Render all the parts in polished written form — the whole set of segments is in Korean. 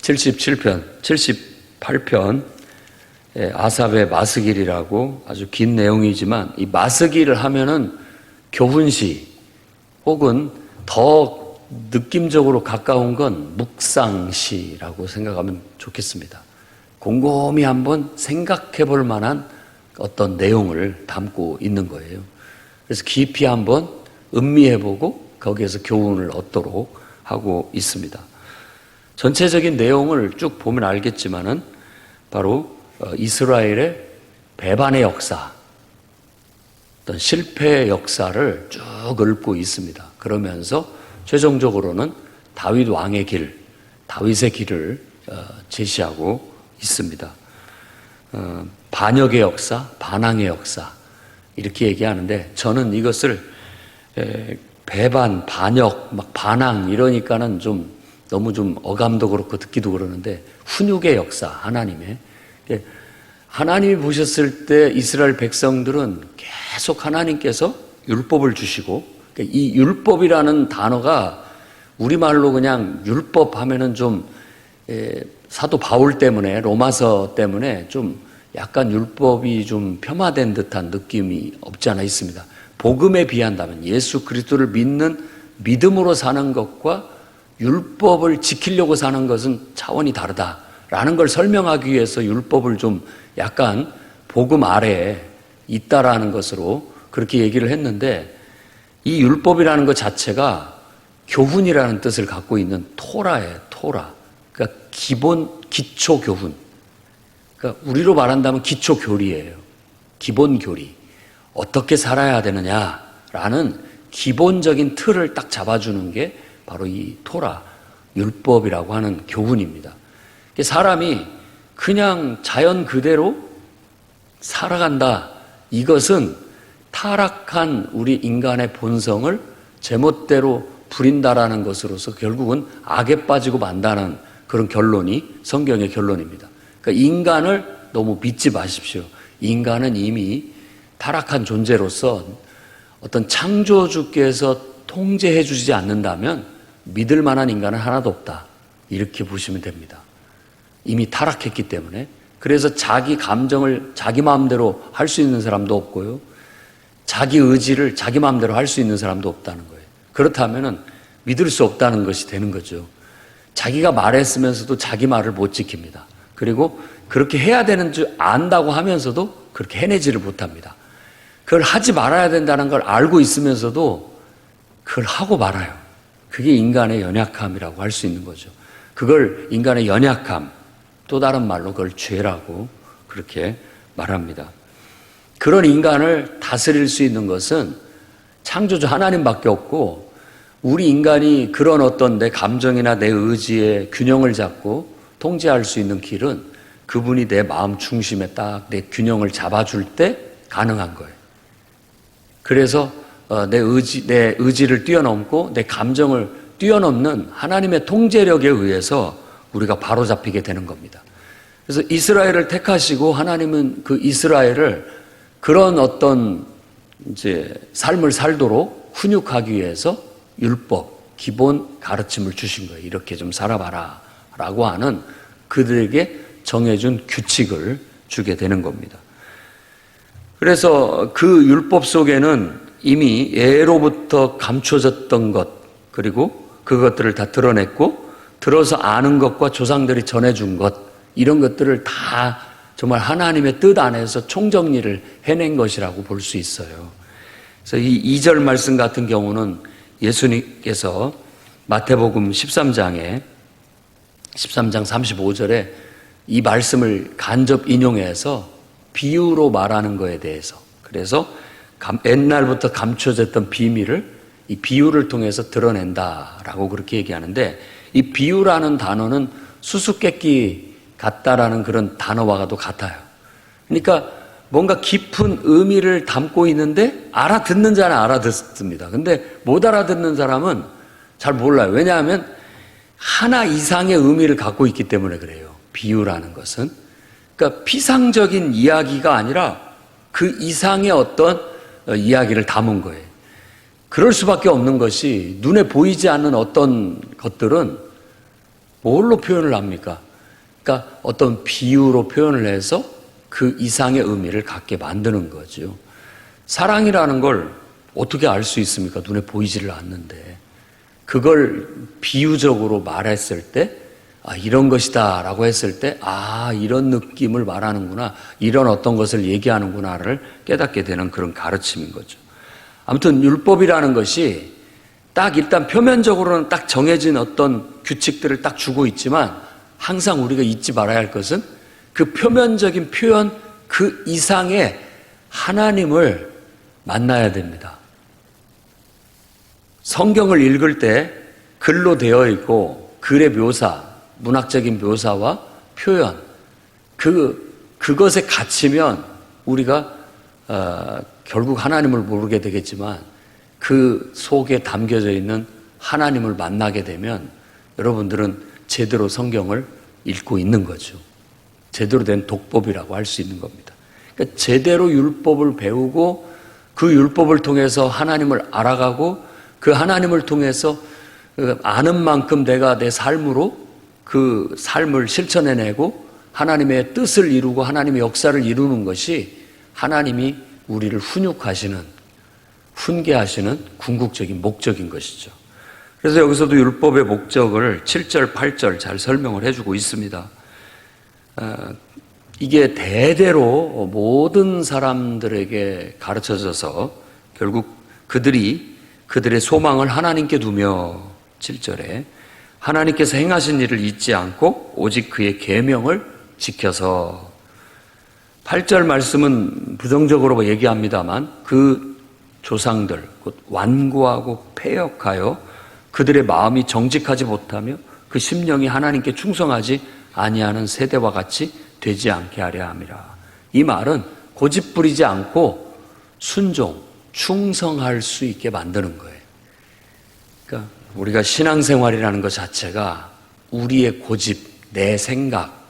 77편, 78편 아삽의 마스길이라고 아주 긴 내용이지만, 이 마스길을 하면은 교훈시 혹은 더 느낌적으로 가까운 건 묵상시라고 생각하면 좋겠습니다. 곰곰이 한번 생각해 볼 만한 어떤 내용을 담고 있는 거예요. 그래서 깊이 한번 음미해 보고 거기에서 교훈을 얻도록 하고 있습니다. 전체적인 내용을 쭉 보면 알겠지만은 바로 이스라엘의 배반의 역사, 어떤 실패의 역사를 쭉 읊고 있습니다. 그러면서 최종적으로는 다윗 왕의 길, 다윗의 길을 제시하고 있습니다. 반역의 역사, 반항의 역사 이렇게 얘기하는데, 저는 이것을 배반, 반역, 막 반항 이러니까는 너무 어감도 그렇고 듣기도 그러는데, 훈육의 역사, 하나님이 보셨을 때 이스라엘 백성들은 계속 하나님께서 율법을 주시고, 이 율법이라는 단어가 우리말로 그냥 율법 하면은 사도 바울 때문에, 로마서 때문에 약간 율법이 폄하된 듯한 느낌이 없지 않아 있습니다. 복음에 비한다면, 예수 그리스도를 믿는 믿음으로 사는 것과 율법을 지키려고 사는 것은 차원이 다르다라는 걸 설명하기 위해서 율법을 약간 복음 아래에 있다라는 것으로 그렇게 얘기를 했는데, 이 율법이라는 것 자체가 교훈이라는 뜻을 갖고 있는 토라예요. 토라. 그러니까 기초 교훈. 그러니까 우리로 말한다면 기초 교리예요. 기본 교리. 어떻게 살아야 되느냐라는 기본적인 틀을 딱 잡아주는 게 바로 이 토라, 율법이라고 하는 교훈입니다. 사람이 그냥 자연 그대로 살아간다. 이것은 타락한 우리 인간의 본성을 제멋대로 부린다라는 것으로서 결국은 악에 빠지고 만다는 그런 결론이 성경의 결론입니다. 그러니까 인간을 너무 믿지 마십시오. 인간은 이미 타락한 존재로서 어떤 창조주께서 통제해 주지 않는다면 믿을 만한 인간은 하나도 없다. 이렇게 보시면 됩니다. 이미 타락했기 때문에. 그래서 자기 감정을 자기 마음대로 할 수 있는 사람도 없고요, 자기 의지를 자기 마음대로 할 수 있는 사람도 없다는 거예요. 그렇다면은 믿을 수 없다는 것이 되는 거죠. 자기가 말했으면서도 자기 말을 못 지킵니다. 그리고 그렇게 해야 되는 줄 안다고 하면서도 그렇게 해내지를 못합니다. 그걸 하지 말아야 된다는 걸 알고 있으면서도 그걸 하고 말아요. 그게 인간의 연약함이라고 할 수 있는 거죠. 그걸 인간의 연약함, 또 다른 말로 그걸 죄라고 그렇게 말합니다. 그런 인간을 다스릴 수 있는 것은 창조주 하나님밖에 없고, 우리 인간이 그런 어떤 내 감정이나 내 의지의 균형을 잡고 통제할 수 있는 길은 그분이 내 마음 중심에 딱 내 균형을 잡아줄 때 가능한 거예요. 그래서 내 의지를 뛰어넘고 내 감정을 뛰어넘는 하나님의 통제력에 의해서 우리가 바로잡히게 되는 겁니다. 그래서 이스라엘을 택하시고 하나님은 그 이스라엘을 그런 어떤 삶을 살도록 훈육하기 위해서 율법, 기본 가르침을 주신 거예요. 이렇게 좀 살아봐라 라고 하는 그들에게 정해준 규칙을 주게 되는 겁니다. 그래서 그 율법 속에는 이미 예로부터 감춰졌던 것, 그리고 그것들을 다 드러냈고, 들어서 아는 것과 조상들이 전해준 것, 이런 것들을 다 정말 하나님의 뜻 안에서 총정리를 해낸 것이라고 볼 수 있어요. 그래서 이 2절 말씀 같은 경우는 예수님께서 마태복음 13장 35절에 이 말씀을 간접 인용해서 비유로 말하는 거에 대해서, 그래서 옛날부터 감춰졌던 비밀을 이 비유를 통해서 드러낸다라고 그렇게 얘기하는데, 이 비유라는 단어는 수수께끼 같다라는 그런 단어와도 같아요. 그러니까 뭔가 깊은 의미를 담고 있는데 알아듣는 자는 알아듣습니다. 근데 못 알아듣는 사람은 잘 몰라요. 왜냐하면 하나 이상의 의미를 갖고 있기 때문에 그래요. 비유라는 것은. 그러니까 피상적인 이야기가 아니라 그 이상의 어떤 이야기를 담은 거예요. 그럴 수밖에 없는 것이, 눈에 보이지 않는 어떤 것들은 뭘로 표현을 합니까? 그러니까 어떤 비유로 표현을 해서 그 이상의 의미를 갖게 만드는 거죠. 사랑이라는 걸 어떻게 알 수 있습니까? 눈에 보이지를 않는데. 그걸 비유적으로 말했을 때, 이런 것이다 라고 했을 때, 이런 느낌을 말하는구나, 이런 어떤 것을 얘기하는구나를 깨닫게 되는 그런 가르침인 거죠. 아무튼 율법이라는 것이 딱 일단 표면적으로는 딱 정해진 어떤 규칙들을 딱 주고 있지만, 항상 우리가 잊지 말아야 할 것은 그 표면적인 표현 그 이상의 하나님을 만나야 됩니다. 성경을 읽을 때 글로 되어 있고 글의 묘사, 문학적인 묘사와 표현, 그것에 갇히면 우리가 결국 하나님을 모르게 되겠지만 그 속에 담겨져 있는 하나님을 만나게 되면 여러분들은 제대로 성경을 읽고 있는 거죠. 제대로 된 독법이라고 할 수 있는 겁니다. 그러니까 제대로 율법을 배우고 그 율법을 통해서 하나님을 알아가고 그 하나님을 통해서 아는 만큼 내가 내 삶으로 그 삶을 실천해내고 하나님의 뜻을 이루고 하나님의 역사를 이루는 것이 하나님이 우리를 훈계하시는 궁극적인 목적인 것이죠. 그래서 여기서도 율법의 목적을 7절, 8절 잘 설명을 해주고 있습니다. 이게 대대로 모든 사람들에게 가르쳐져서 결국 그들의 소망을 하나님께 두며 7절에 하나님께서 행하신 일을 잊지 않고 오직 그의 계명을 지켜서 8절 말씀은 부정적으로 얘기합니다만 그 조상들 곧 완고하고 패역하여 그들의 마음이 정직하지 못하며 그 심령이 하나님께 충성하지 아니하는 세대와 같이 되지 않게 하려 함이라. 이 말은 고집 부리지 않고 순종, 충성할 수 있게 만드는 거예요. 그러니까 우리가 신앙생활이라는 것 자체가 우리의 고집, 내 생각,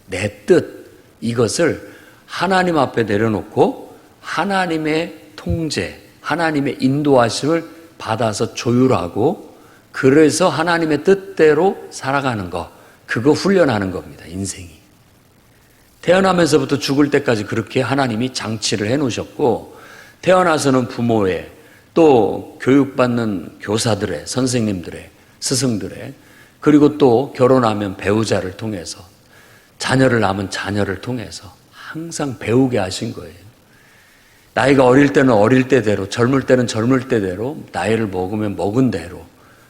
내 뜻 이것을 하나님 앞에 내려놓고 하나님의 통제, 하나님의 인도하심을 받아서 조율하고 그래서 하나님의 뜻대로 살아가는 거, 그거 훈련하는 겁니다. 인생이. 태어나면서부터 죽을 때까지 그렇게 하나님이 장치를 해놓으셨고 태어나서는 부모의 또 교육받는 교사들의, 선생님들의, 스승들의 그리고 또 결혼하면 배우자를 통해서 자녀를 낳으면 자녀를 통해서 항상 배우게 하신 거예요. 나이가 어릴 때는 어릴 때대로, 젊을 때는 젊을 때대로, 나이를 먹으면 먹은 대로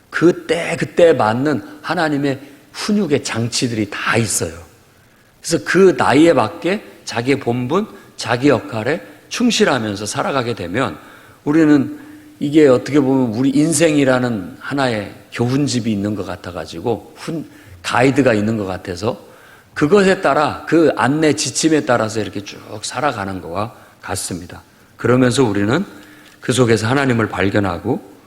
그때 맞는 하나님의 훈육의 장치들이 다 있어요. 그래서 그 나이에 맞게 자기의 본분, 자기 역할에 충실하면서 살아가게 되면 우리는 이게 어떻게 보면 우리 인생이라는 하나의 교훈집이 있는 것 같아가지고 가이드가 있는 것 같아서 그것에 따라 그 안내 지침에 따라서 이렇게 쭉 살아가는 것과 같습니다. 그러면서 우리는 그 속에서 하나님을 발견하고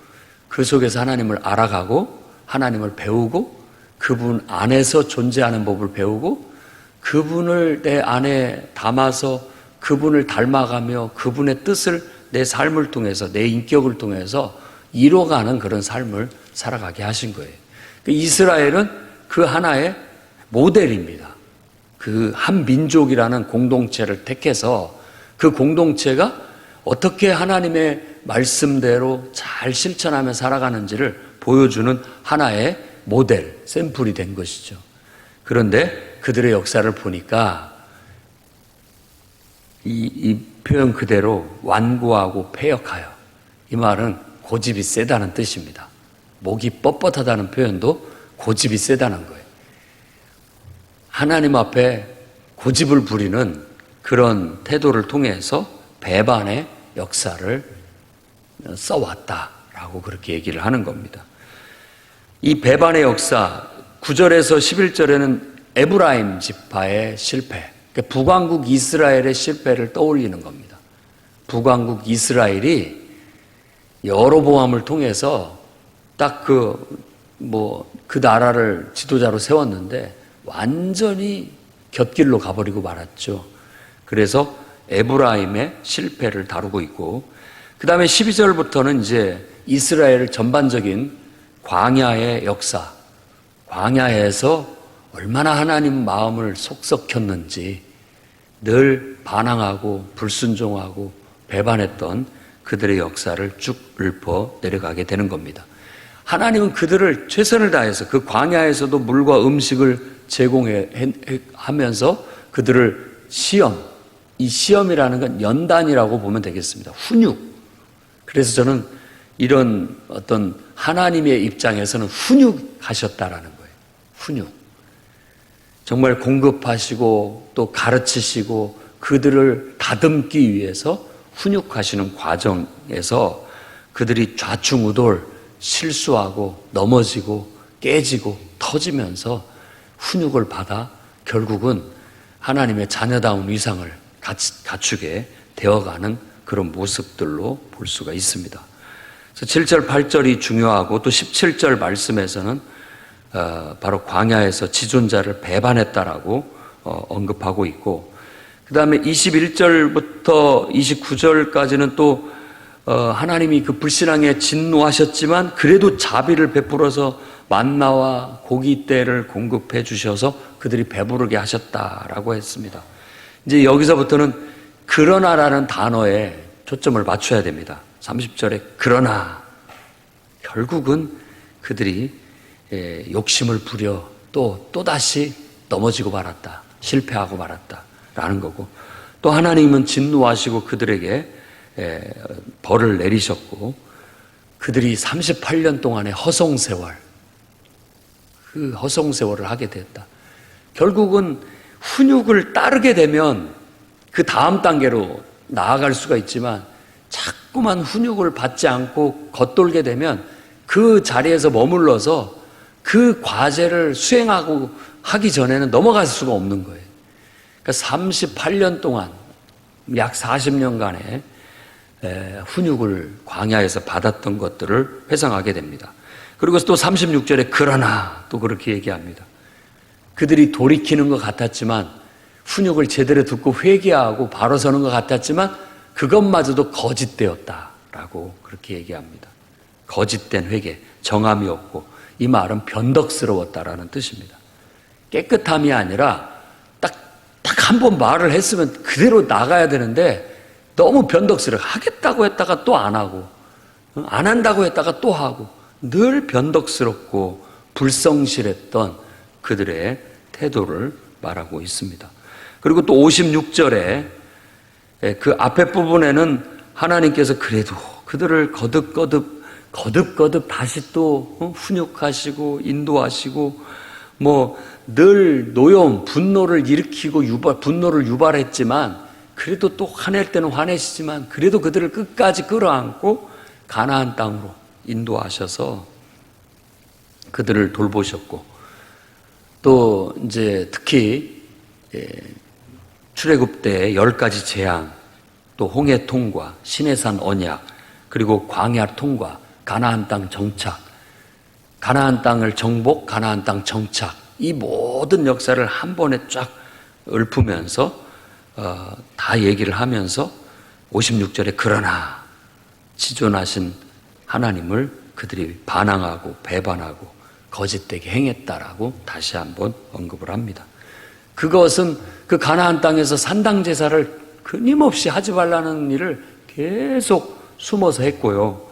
그 속에서 하나님을 알아가고 하나님을 배우고 그분 안에서 존재하는 법을 배우고 그분을 내 안에 담아서 그분을 닮아가며 그분의 뜻을 내 삶을 통해서 내 인격을 통해서 이뤄가는 그런 삶을 살아가게 하신 거예요. 이스라엘은 그 하나의 모델입니다. 그 한 민족이라는 공동체를 택해서 그 공동체가 어떻게 하나님의 말씀대로 잘 실천하며 살아가는지를 보여주는 하나의 모델, 샘플이 된 것이죠. 그런데 그들의 역사를 보니까 이 표현 그대로 완고하고 패역하여, 이 말은 고집이 세다는 뜻입니다. 목이 뻣뻣하다는 표현도 고집이 세다는 거예요. 하나님 앞에 고집을 부리는 그런 태도를 통해서 배반의 역사를 써왔다라고 그렇게 얘기를 하는 겁니다. 이 배반의 역사 9절에서 11절에는 에브라임 지파의 실패, 그러니까 북왕국 이스라엘의 실패를 떠올리는 겁니다. 북왕국 이스라엘이 여로보암을 통해서 딱 그 나라를 지도자로 세웠는데 완전히 곁길로 가버리고 말았죠. 그래서 에브라임의 실패를 다루고 있고, 그 다음에 12절부터는 이제 이스라엘 전반적인 광야의 역사, 광야에서 얼마나 하나님 마음을 속썩혔는지 늘 반항하고 불순종하고 배반했던 그들의 역사를 쭉 읊어 내려가게 되는 겁니다. 하나님은 그들을 최선을 다해서 그 광야에서도 물과 음식을 제공하면서 그들을 이 시험이라는 건 연단이라고 보면 되겠습니다. 훈육. 그래서 저는 이런 어떤 하나님의 입장에서는 훈육하셨다라는 거예요. 훈육. 정말 공급하시고 또 가르치시고 그들을 다듬기 위해서 훈육하시는 과정에서 그들이 좌충우돌 실수하고 넘어지고 깨지고 터지면서 훈육을 받아 결국은 하나님의 자녀다운 위상을 갖추게 되어가는 그런 모습들로 볼 수가 있습니다. 그래서 7절, 8절이 중요하고 또 17절 말씀에서는 바로 광야에서 지존자를 배반했다라고 언급하고 있고, 그 다음에 21절부터 29절까지는 또 하나님이 그 불신앙에 진노하셨지만 그래도 자비를 베풀어서 만나와 고깃대를 공급해 주셔서 그들이 배부르게 하셨다라고 했습니다. 이제 여기서부터는 그러나라는 단어에 초점을 맞춰야 됩니다. 30절에 그러나 결국은 그들이 욕심을 부려 또다시 넘어지고 말았다. 실패하고 말았다라는 거고, 또 하나님은 진노하시고 그들에게 벌을 내리셨고 그들이 38년 동안의 허송세월, 그 허송세월을 하게 됐다. 결국은 훈육을 따르게 되면 그 다음 단계로 나아갈 수가 있지만 자꾸만 훈육을 받지 않고 겉돌게 되면 그 자리에서 머물러서 그 과제를 수행하고 하기 전에는 넘어갈 수가 없는 거예요. 그러니까 38년 동안 약 40년간의 훈육을 광야에서 받았던 것들을 회상하게 됩니다. 그리고 또 36절에 그러나 또 그렇게 얘기합니다. 그들이 돌이키는 것 같았지만 훈육을 제대로 듣고 회개하고 바로 서는 것 같았지만 그것마저도 거짓되었다라고 그렇게 얘기합니다. 거짓된 회개, 정함이 없고, 이 말은 변덕스러웠다라는 뜻입니다. 깨끗함이 아니라 딱 한 번 말을 했으면 그대로 나가야 되는데 너무 변덕스러워. 하겠다고 했다가 또 안 하고, 안 한다고 했다가 또 하고, 늘 변덕스럽고 불성실했던 그들의 태도를 말하고 있습니다. 그리고 또 56절에 그 앞에 부분에는 하나님께서 그래도 그들을 거듭 다시 또 훈육하시고 인도하시고 늘 노여움, 분노를 일으키고 분노를 유발했지만 그래도 또 화낼 때는 화내시지만 그래도 그들을 끝까지 끌어안고 가나안 땅으로 인도하셔서 그들을 돌보셨고, 또 이제 특히 출애굽 때 10가지 재앙, 또 홍해 통과, 시내산 언약, 그리고 광야 통과, 가나안 땅 정착, 가나안 땅을 정복, 가나안 땅 정착, 이 모든 역사를 한 번에 쫙 읊으면서 다 얘기를 하면서 56절에 그러나 지존하신 하나님을 그들이 반항하고 배반하고 거짓되게 행했다라고 다시 한번 언급을 합니다. 그것은 그 가나안 땅에서 산당 제사를 끊임없이 하지 말라는 일을 계속 숨어서 했고요.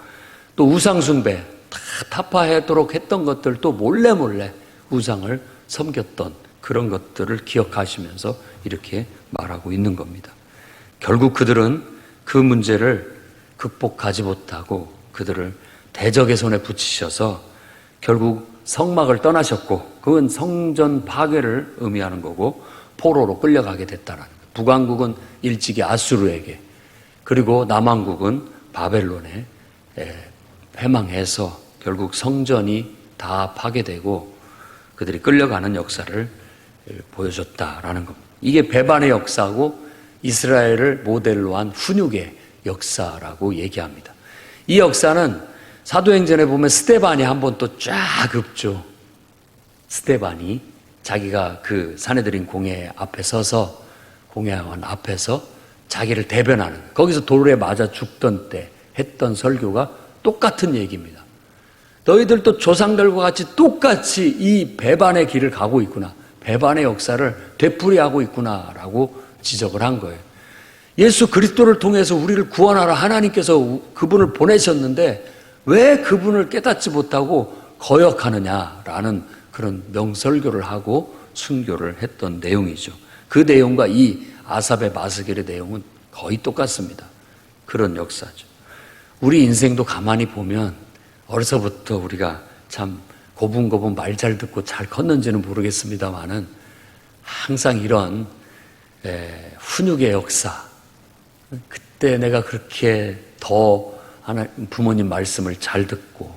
또 우상 숭배 다 타파하도록 했던 것들도 몰래 우상을 섬겼던 그런 것들을 기억하시면서 이렇게 말하고 있는 겁니다. 결국 그들은 그 문제를 극복하지 못하고 그들을 대적의 손에 붙이셔서 결국 성막을 떠나셨고, 그건 성전 파괴를 의미하는 거고 포로로 끌려가게 됐다는 거예요. 북왕국은 일찍이 아수르에게, 그리고 남왕국은 바벨론에 회망해서 결국 성전이 다 파괴되고 그들이 끌려가는 역사를 보여줬다라는 겁니다. 이게 배반의 역사고 이스라엘을 모델로 한 훈육의 역사라고 얘기합니다. 이 역사는 사도행전에 보면 스데반이 한번 또 쫙 읊죠. 스데반이 자기가 그 사내들인 공회 앞에 서서, 공회원 앞에서 자기를 대변하는, 거기서 돌에 맞아 죽던 때 했던 설교가 똑같은 얘기입니다. 너희들도 조상들과 같이 똑같이 이 배반의 길을 가고 있구나. 배반의 역사를 되풀이하고 있구나라고 지적을 한 거예요. 예수 그리스도를 통해서 우리를 구원하러 하나님께서 그분을 보내셨는데 왜 그분을 깨닫지 못하고 거역하느냐라는 그런 명설교를 하고 순교를 했던 내용이죠. 그 내용과 이 아삽의 마스겔의 내용은 거의 똑같습니다. 그런 역사죠. 우리 인생도 가만히 보면 어려서부터 우리가 참 고분고분 말 잘 듣고 잘 컸는지는 모르겠습니다만은 항상 이런 훈육의 역사, 그때 내가 그렇게 더 부모님 말씀을 잘 듣고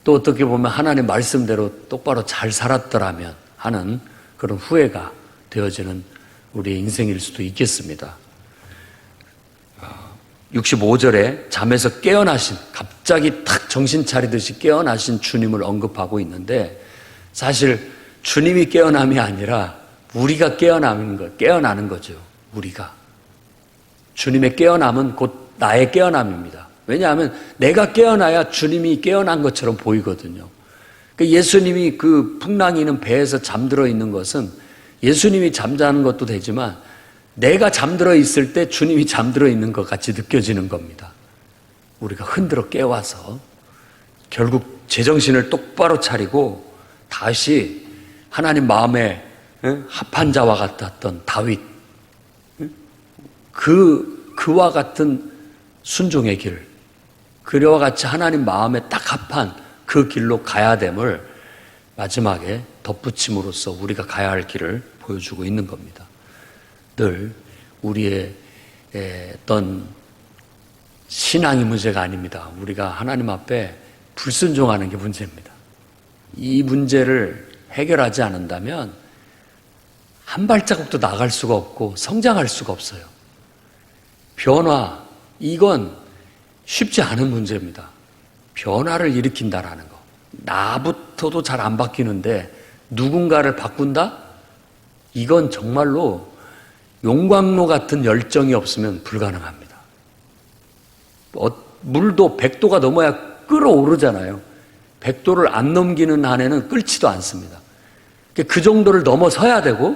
또 어떻게 보면 하나님 말씀대로 똑바로 잘 살았더라면 하는 그런 후회가 되어지는 우리의 인생일 수도 있겠습니다. 65절에 잠에서 깨어나신, 갑자기 탁 정신 차리듯이 깨어나신 주님을 언급하고 있는데 사실 주님이 깨어남이 아니라 우리가 깨어나는 거죠. 우리가. 주님의 깨어남은 곧 나의 깨어남입니다. 왜냐하면 내가 깨어나야 주님이 깨어난 것처럼 보이거든요. 예수님이 그 풍랑이는 배에서 잠들어 있는 것은 예수님이 잠자는 것도 되지만 내가 잠들어 있을 때 주님이 잠들어 있는 것 같이 느껴지는 겁니다. 우리가 흔들어 깨워서 결국 제정신을 똑바로 차리고 다시 하나님 마음에 합한 자와 같았던 다윗, 그와 같은 순종의 길, 그와 같이 하나님 마음에 딱 합한 그 길로 가야 됨을 마지막에 덧붙임으로써 우리가 가야 할 길을 보여주고 있는 겁니다. 늘 우리의 어떤 신앙이 문제가 아닙니다. 우리가 하나님 앞에 불순종하는 게 문제입니다. 이 문제를 해결하지 않는다면 한 발자국도 나갈 수가 없고 성장할 수가 없어요. 변화, 이건 쉽지 않은 문제입니다. 변화를 일으킨다라는 거. 나부터도 잘 안 바뀌는데 누군가를 바꾼다? 이건 정말로 용광로 같은 열정이 없으면 불가능합니다. 물도 100도가 넘어야 끓어오르잖아요. 100도를 안 넘기는 한에는 끓지도 않습니다. 그 정도를 넘어서야 되고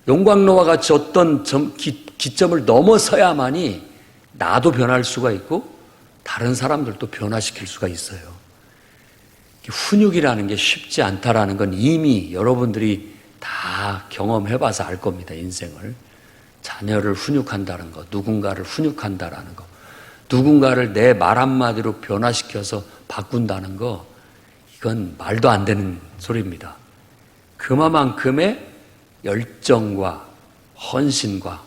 용광로와 같이 어떤 기점을 넘어서야만이 나도 변할 수가 있고 다른 사람들도 변화시킬 수가 있어요. 훈육이라는 게 쉽지 않다라는 건 이미 여러분들이 다 경험해봐서 알 겁니다. 인생을. 자녀를 훈육한다는 거, 누군가를 훈육한다라는 거, 누군가를 내 말 한마디로 변화시켜서 바꾼다는 거, 이건 말도 안 되는 소리입니다. 그만큼의 열정과 헌신과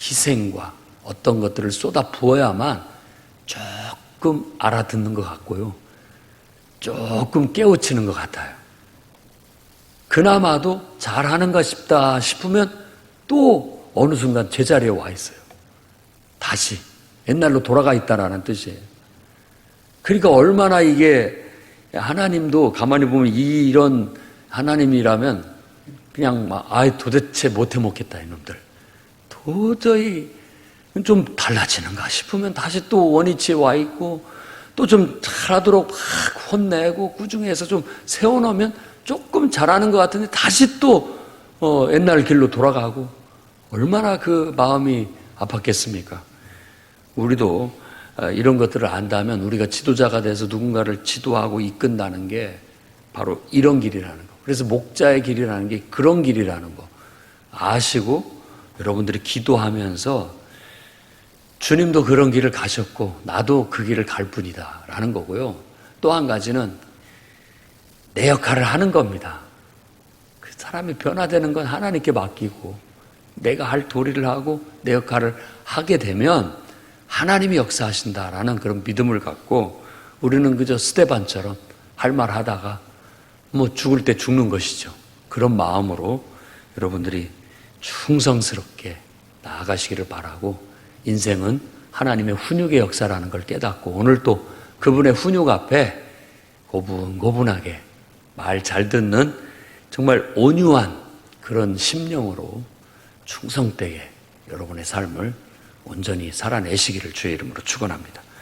희생과 어떤 것들을 쏟아 부어야만 조금 알아듣는 것 같고요. 조금 깨우치는 것 같아요. 그나마도 잘하는가 싶으면 또 어느 순간 제자리에 와 있어요. 다시 옛날로 돌아가 있다라는 뜻이에요. 그러니까 얼마나 이게 하나님도 가만히 보면 이런 하나님이라면 그냥 도대체 못해 먹겠다 이놈들. 도저히 좀 달라지는가 싶으면 다시 또 원위치에 와 있고 또 좀 잘하도록 막 혼내고 꾸중해서 좀 세워놓으면 조금 잘하는 것 같은데 다시 또 옛날 길로 돌아가고 얼마나 그 마음이 아팠겠습니까? 우리도 이런 것들을 안다면 우리가 지도자가 돼서 누군가를 지도하고 이끈다는 게 바로 이런 길이라는 거. 그래서 목자의 길이라는 게 그런 길이라는 거 아시고 여러분들이 기도하면서 주님도 그런 길을 가셨고 나도 그 길을 갈 뿐이다 라는 거고요. 또 한 가지는 내 역할을 하는 겁니다. 그 사람이 변화되는 건 하나님께 맡기고 내가 할 도리를 하고 내 역할을 하게 되면 하나님이 역사하신다라는 그런 믿음을 갖고 우리는 그저 스데반처럼 할 말 하다가 죽을 때 죽는 것이죠. 그런 마음으로 여러분들이 충성스럽게 나아가시기를 바라고 인생은 하나님의 훈육의 역사라는 걸 깨닫고 오늘 또 그분의 훈육 앞에 고분고분하게 말 잘 듣는 정말 온유한 그런 심령으로 충성되게 여러분의 삶을 온전히 살아내시기를 주의 이름으로 축원합니다.